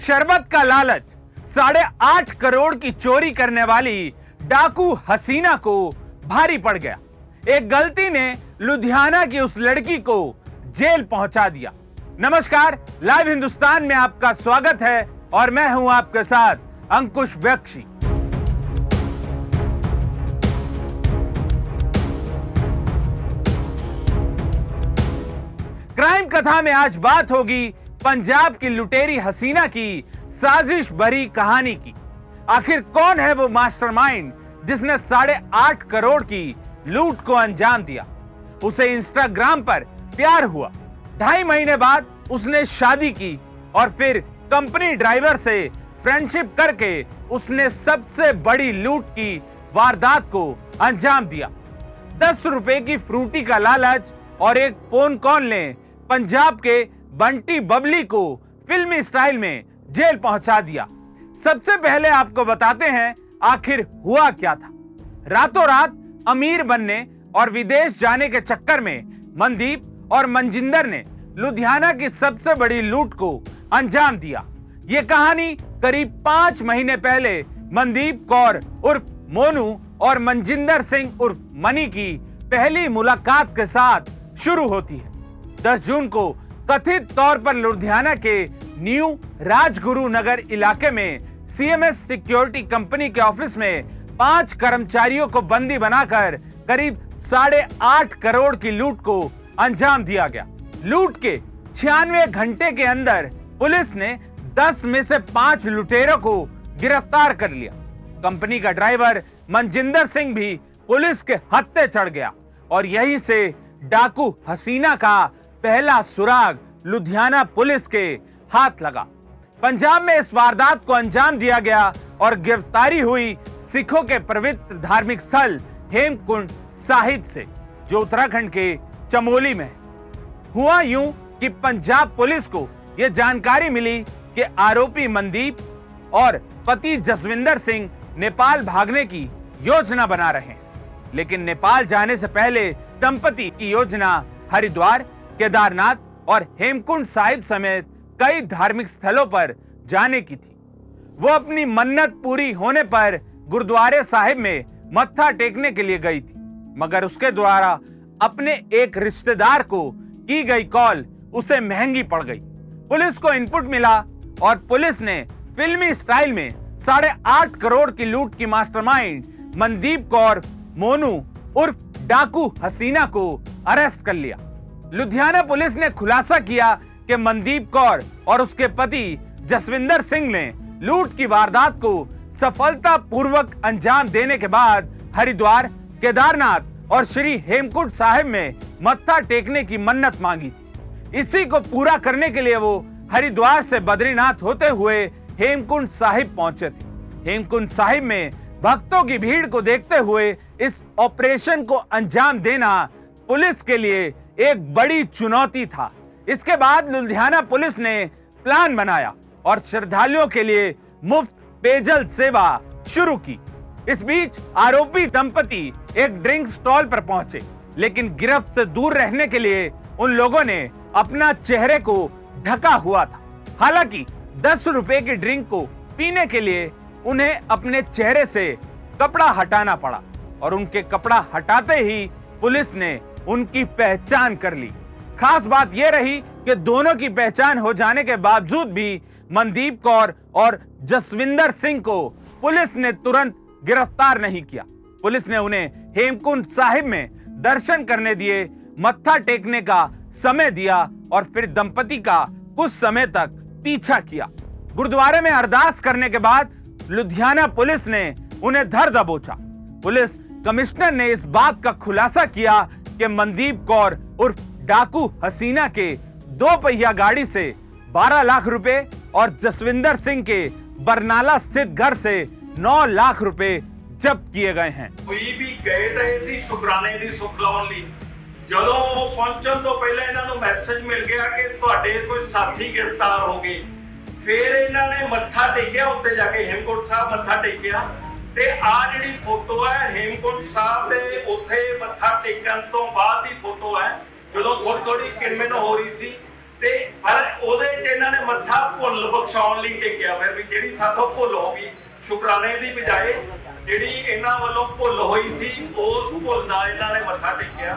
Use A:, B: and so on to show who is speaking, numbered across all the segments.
A: शरबत का लालच, 8.5 करोड़ की चोरी करने वाली डाकू हसीना को भारी पड़ गया। एक गलती ने लुधियाना की उस लड़की को जेल पहुंचा दिया। नमस्कार, लाइव हिंदुस्तान में आपका स्वागत है और मैं हूं आपके साथ अंकुश बख्शी। क्राइम कथा में आज बात होगी पंजाब की लुटेरी हसीना की साजिश भरी कहानी की। आखिर कौन है वो मास्टरमाइंड जिसने 8.5 करोड़ की लूट को अंजाम दिया। उसे इंस्टाग्राम पर प्यार हुआ, 2.5 महीने बाद उसने शादी की और फिर कंपनी ड्राइवर से फ्रेंडशिप करके उसने सबसे बड़ी लूट की वारदात को अंजाम दिया। 10 रुपए की फ्रूटी का लालच और एक फोन कॉल ने पंजाब के बंटी बबली को फिल्मी स्टाइल में जेल पहुंचा दिया। सबसे पहले आपको बताते हैं आखिर हुआ क्या था। रातों रात अमीर बनने और विदेश जाने के चक्कर में मनदीप और मनजिंदर ने लुधियाना की सबसे बड़ी लूट को अंजाम दिया। ये कहानी करीब 5 महीने पहले मनदीप कौर उर्फ मोनू और मनजिंदर सिंह उर्फ मनी की पहली मुलाकात के साथ शुरू होती है। 10 जून को कथित तौर पर लुधियाना के न्यू राजगुरु नगर इलाके में सीएमएस सिक्योरिटी कंपनी के ऑफिस में 5 कर्मचारियों को बंदी बनाकर करीब 8.5 करोड़ की लूट को अंजाम दिया गया। लूट के 96 घंटे के अंदर पुलिस ने 10 में से 5 लुटेरों को गिरफ्तार कर लिया। कंपनी का ड्राइवर मनजिंदर सिंह भी पुलिस के हत्थे चढ़ गया और यहीं से डाकू हसीना का पहला सुराग लुधियाना पुलिस के हाथ लगा। पंजाब में इस वारदात को अंजाम दिया गया और गिरफ्तारी हुई सिखों के पवित्र धार्मिक स्थल हेमकुंड साहिब से, जो उत्तराखंड के चमोली में है। हुआ यूं कि पंजाब पुलिस को यह जानकारी मिली कि आरोपी मनदीप और पति जसविंदर सिंह नेपाल भागने की योजना बना रहे हैं, लेकिन नेपाल जाने से पहले दंपति की योजना हरिद्वार, केदारनाथ और हेमकुंड साहिब समेत कई धार्मिक स्थलों पर जाने की थी। वो अपनी मन्नत पूरी होने पर गुरुद्वारे साहिब में मत्था टेकने के लिए गई थी, मगर उसके द्वारा अपने एक रिश्तेदार को की गई कॉल उसे महंगी पड़ गई। पुलिस को इनपुट मिला और पुलिस ने फिल्मी स्टाइल में 8.5 करोड़ की लूट की मास्टरमाइंड मनदीप कौर मोनू उर्फ डाकू हसीना को अरेस्ट कर लिया। लुधियाना पुलिस ने खुलासा किया कि मनदीप कौर और उसके पति जसविंदर सिंह ने लूट की वारदात को सफलतापूर्वक अंजाम देने के बाद हरिद्वार, केदारनाथ और श्री हेमकुंड साहिब में मत्था टेकने की मन्नत मांगी थी। इसी को पूरा करने के लिए वो हरिद्वार से बद्रीनाथ होते हुए हेमकुंड साहिब पहुंचे थे। हेमकुंड साहिब में भक्तों की भीड़ को देखते हुए इस ऑपरेशन को अंजाम देना पुलिस के लिए एक बड़ी चुनौती था। इसके बाद लुधियाना पुलिस ने प्लान बनाया और श्रद्धालुओं के लिए मुफ्त पेयजल सेवा शुरू की। इस बीच आरोपी दंपति एक ड्रिंक स्टॉल पर पहुंचे, लेकिन गिरफ्त से दूर रहने के लिए उन लोगों ने अपना चेहरे को ढका हुआ था। हालांकि 10 रुपए की ड्रिंक को पीने के लिए उन्हें अपने चेहरे से कपड़ा हटाना पड़ा और उनके कपड़ा हटाते ही पुलिस ने उनकी पहचान कर ली। खास बात यह रही कि दोनों की पहचान हो जाने के बावजूद भी मनदीप कौर और जसविंदर सिंह को पुलिस ने तुरंत गिरफ्तार नहीं किया। पुलिस ने उन्हें हेमकुंड साहिब में दर्शन करने दिए, मत्था टेकने का समय दिया और फिर दंपति का कुछ समय तक पीछा किया। गुरुद्वारे में अरदास करने के बाद लुधियाना पुलिस ने उन्हें धर दबोचा। पुलिस कमिश्नर ने इस बात का खुलासा किया कि मनदीप कौर उर्फ डाकू हसीना के 2 पहिया गाड़ी से 12 लाख रुपए और जसविंदर सिंह के बरनाला स्थित घर से 9 लाख रुपए जब्त किए गए हैं।
B: कोई भी कह रहे सी शुक्राने दी सुख लाउण लई ਜਦੋਂ ਪਹੁੰਚਣ ਤੋਂ ਪਹਿਲਾਂ ਇਹਨਾਂ ਨੂੰ ਮੈਸੇਜ ਮਿਲ ਗਿਆ ਕਿ ਤੁਹਾਡੇ ਕੋਈ ਸਾਥੀ ਗ੍ਰਿਫਤਾਰ ਹੋ ਗਏ। ਫਿਰ ਇਹਨਾਂ ਨੇ ਮੱਥਾ ਟੇਕਿਆ, ਉੱਤੇ ਜਾ ਕੇ ਹੇਮਕੁੰਟ ਸਾਹਿਬ ਮੱਥਾ ਟੇਕਿਆ ਤੇ ਆ ਜਿਹੜੀ ਫੋਟੋ ਹੈ ਹੇਮਕੁੰਟ ਸਾਹਿਬ ਦੇ ਉੱਥੇ ਮੱਥਾ ਟੇਕਣ ਤੋਂ ਬਾਅਦ ਦੀ ਫੋਟੋ ਹੈ, ਜਦੋਂ ਥੋੜੀ ਥੋੜੀ ਕਿਣਮਿਣ ਹੋ ਰਹੀ ਸੀ ਤੇ ਪਰ ਉਹਦੇ ਚ ਇਹਨਾਂ ਨੇ ਮੱਥਾ ਭੁੱਲ ਬਖਸ਼ਾਉਣ ਲਈ ਟੇਕਿਆ, ਫਿਰ ਵੀ ਜਿਹੜੀ ਸਾਥੋਂ ਭੁੱਲ ਹੋ ਗਈ ਸ਼ੁਕਰਾਨੇ ਦੀ ਬਜਾਏ ਜਿਹੜੀ ਇਹਨਾਂ ਵੱਲੋਂ ਭੁੱਲ ਹੋਈ ਸੀ ਉਸ ਭੁੱਲ ਨਾਲ ਇਹਨਾਂ ਨੇ ਮੱਥਾ ਟੇਕਿਆ।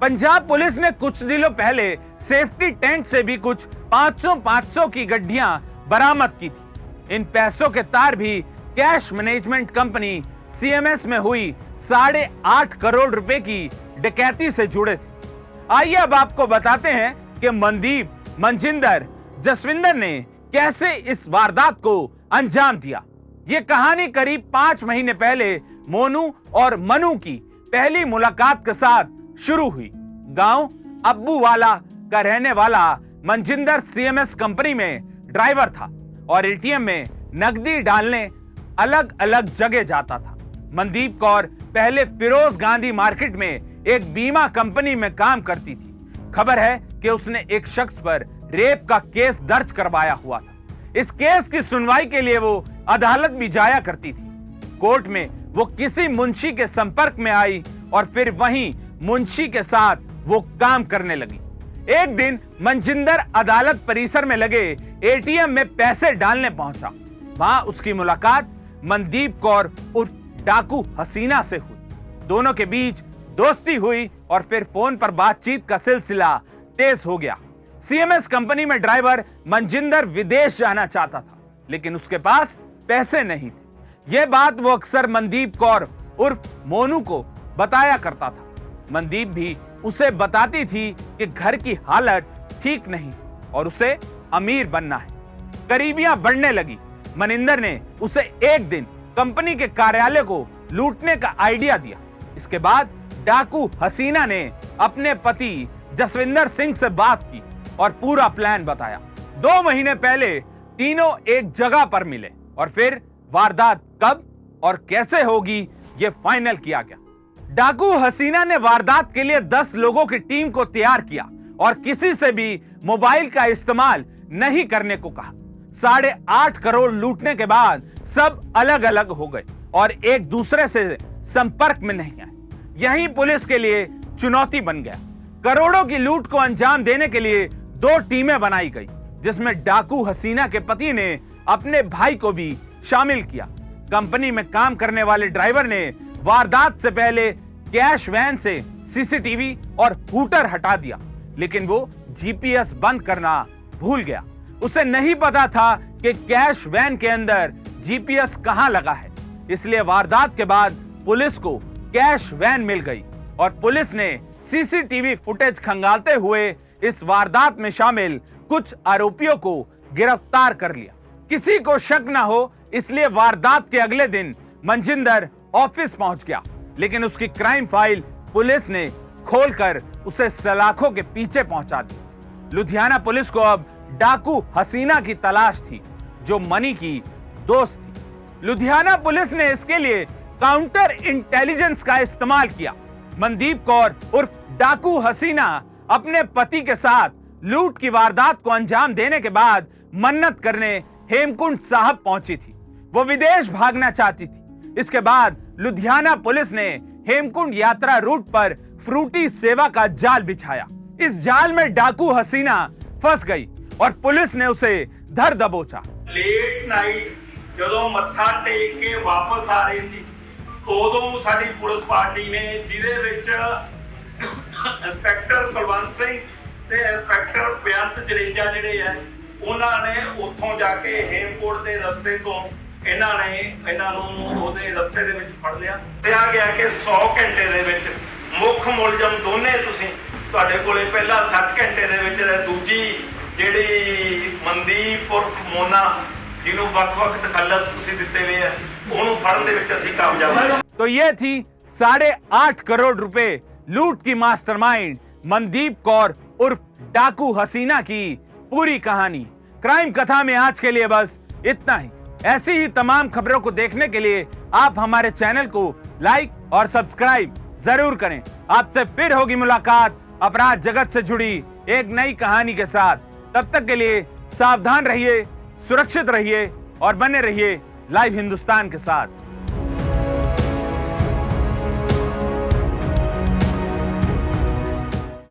A: पंजाब पुलिस ने कुछ दिनों पहले सेफ्टी टैंक से भी कुछ 500 की गड्ढियां बरामद की थी। इन पैसों के तार भी कैश मैनेजमेंट कंपनी सीएमएस में हुई 8.5 करोड़ रुपए की डकैती से जुड़े थे। आइए अब आपको बताते हैं कि मनदीप, मनजिंदर, जसविंदर ने कैसे इस वारदात को अंजाम दिया। ये कहानी करीब 5 महीने पहले मोनू और मनु की पहली मुलाकात के साथ शुरू हुई। गांव अब्बूवाला का रहने वाला मनजिंदर सीएमएस कंपनी में ड्राइवर था और एटीएम में नकदी डालने अलग अलग जगह जाता था। मनदीप कौर पहले फिरोज गांधी मार्केट में एक बीमा कंपनी में काम करती थी। खबर है कि उसने एक शख्स पर रेप का केस दर्ज करवाया हुआ था। इस केस की सुनवाई के लिए वो अदालत भी जाया करती थी। कोर्ट में वो किसी मुंशी के संपर्क में आई और फिर वहीं मुंशी के साथ वो काम करने लगी। एक दिन मनजिंदर अदालत परिसर में लगे एटीएम में पैसे डालने पहुंचा। वहां उसकी मुलाकात मनदीप कौर उर्फ डाकू हसीना से हुई। दोनों के बीच दोस्ती हुई और फिर फोन पर बातचीत का सिलसिला तेज हो गया। सीएमएस कंपनी में ड्राइवर मनजिंदर विदेश जाना चाहता था, लेकिन उसके पास पैसे नहीं थे। यह बात वो अक्सर मनदीप कौर उर्फ मोनू को बताया करता था। मनदीप भी उसे बताती थी कि घर की हालत ठीक नहीं और उसे अमीर बनना है। करीबियां बढ़ने लगी। मनिंदर ने उसे एक दिन कंपनी के कार्यालय को लूटने का आइडिया दिया। इसके बाद डाकू हसीना ने अपने पति जसविंदर सिंह से बात की और पूरा प्लान बताया। 2 महीने पहले तीनों एक जगह पर मिले और फिर वारदात कब और कैसे होगी यह फाइनल किया गया। डाकू हसीना ने वारदात के लिए 10 लोगों की टीम को तैयार किया और किसी से भी मोबाइल का इस्तेमाल नहीं करने को कहा। 8.5 करोड़ लूटने के बाद सब अलग अलग हो गए और एक दूसरे से संपर्क में नहीं आए। यही पुलिस के लिए चुनौती बन गया। करोड़ों की लूट को अंजाम देने के लिए 2 टीमें बनाई गई, जिसमें डाकू हसीना के पति ने अपने भाई को भी शामिल किया। कंपनी में काम करने वाले ड्राइवर ने वारदात से पहले कैश वैन से सीसीटीवी और हूटर हटा दिया, लेकिन वो जीपीएस बंद करना भूल गया। उसे नहीं पता था कि कैश वैन के अंदर जीपीएस कहां लगा है। इसलिए वारदात के बाद पुलिस को कैश वैन मिल गई और पुलिस ने सीसीटीवी फुटेज खंगालते हुए इस वारदात में शामिल कुछ आरोपियों को गिरफ्तार कर लिया। किसी को शक न हो इसलिए वारदात के अगले दिन मनजिंदर ऑफिस पहुंच गया, लेकिन उसकी क्राइम फाइल पुलिस ने खोलकर उसे सलाखों के पीछे पहुंचा दी। लुधियाना पुलिस को अब डाकू हसीना की तलाश थी, जो मनी की दोस्त थी। लुधियाना पुलिस ने इसके लिए काउंटर इंटेलिजेंस का इस्तेमाल किया। मनदीप कौर उर्फ डाकू हसीना अपने पति के साथ लूट की वारदात को अंजाम देने के बाद मन्नत करने हेमकुंड साहब पहुंची थी। वो विदेश भागना चाहती थी। इसके बाद लुधियाना पुलिस ने हेमकुंड यात्रा रूट पर फ्रूटी सेवा का जाल बिछाया। इस जाल में डाकू हसीना फंस गई और पुलिस ने उसे धर दबोचा।
B: लेट नाइट ਜਦੋਂ ਮੱਥਾ ਟੇਕ ਕੇ ਵਾਪਸ ਆ ਰਹੇ ਸੀ, ਉਦੋਂ ਸਾਡੀ ਪੁਲਿਸ ਪਾਰਟੀ ਨੇ, ਜਿਹਦੇ ਵਿੱਚ ਇੰਸਪੈਕਟਰ ਕੁਲਵੰਤ ਸਿੰਘ ਤੇ ਇੰਸਪੈਕਟਰ ਬੇਅੰਤ ਜਰੇਜਾ ਜਿਹੜੇ ਆ, ਉਹਨਾਂ ਨੇ ਉੱਥੋਂ ਜਾ ਕੇ ਹੇਮਕੋਟ ਦੇ ਰਸਤੇ ਤੋਂ ਇਹਨਾਂ ਨੂੰ ਉਹਦੇ ਰਸਤੇ ਦੇ ਵਿੱਚ ਫੜ ਲਿਆ। ਕਿਹਾ ਗਿਆ ਕਿ 100 ਘੰਟੇ ਦੇ ਵਿੱਚ ਮੁੱਖ ਮੁਲਜ਼ਮ ਦੋਨੇ ਤੁਸੀਂ, ਤੁਹਾਡੇ ਕੋਲੇ ਪਹਿਲਾ 60 ਘੰਟੇ ਦੇ ਵਿੱਚ, ਦੂਜੀ ਜਿਹੜੀ ਮਨਦੀਪ ਉਰਫ ਮੋਨਾ ਜਿਹਨੂੰ ਵੱਖ-ਵੱਖ ਤਖੱਲਸ ਤੁਸੀਂ ਦਿੱਤੇ ਹੋਏ ਆ, ਉਹਨੂੰ ਫੜਨ ਦੇ ਵਿੱਚ ਅਸੀਂ ਕਾਮਯਾਬ ਹੋਏ।
A: तो ये थी 8.5 करोड़ रुपए लूट की मास्टरमाइंड मनदीप कौर उर्फ डाकू हसीना की पूरी कहानी। क्राइम कथा में आज के लिए बस इतना ही। ऐसी ही तमाम खबरों को देखने के लिए आप हमारे चैनल को लाइक और सब्सक्राइब जरूर करें। आपसे फिर होगी मुलाकात अपराध जगत से जुड़ी एक नई कहानी के साथ। तब तक के लिए सावधान रहिए, सुरक्षित रहिए और बने रहिए लाइव हिंदुस्तान के साथ।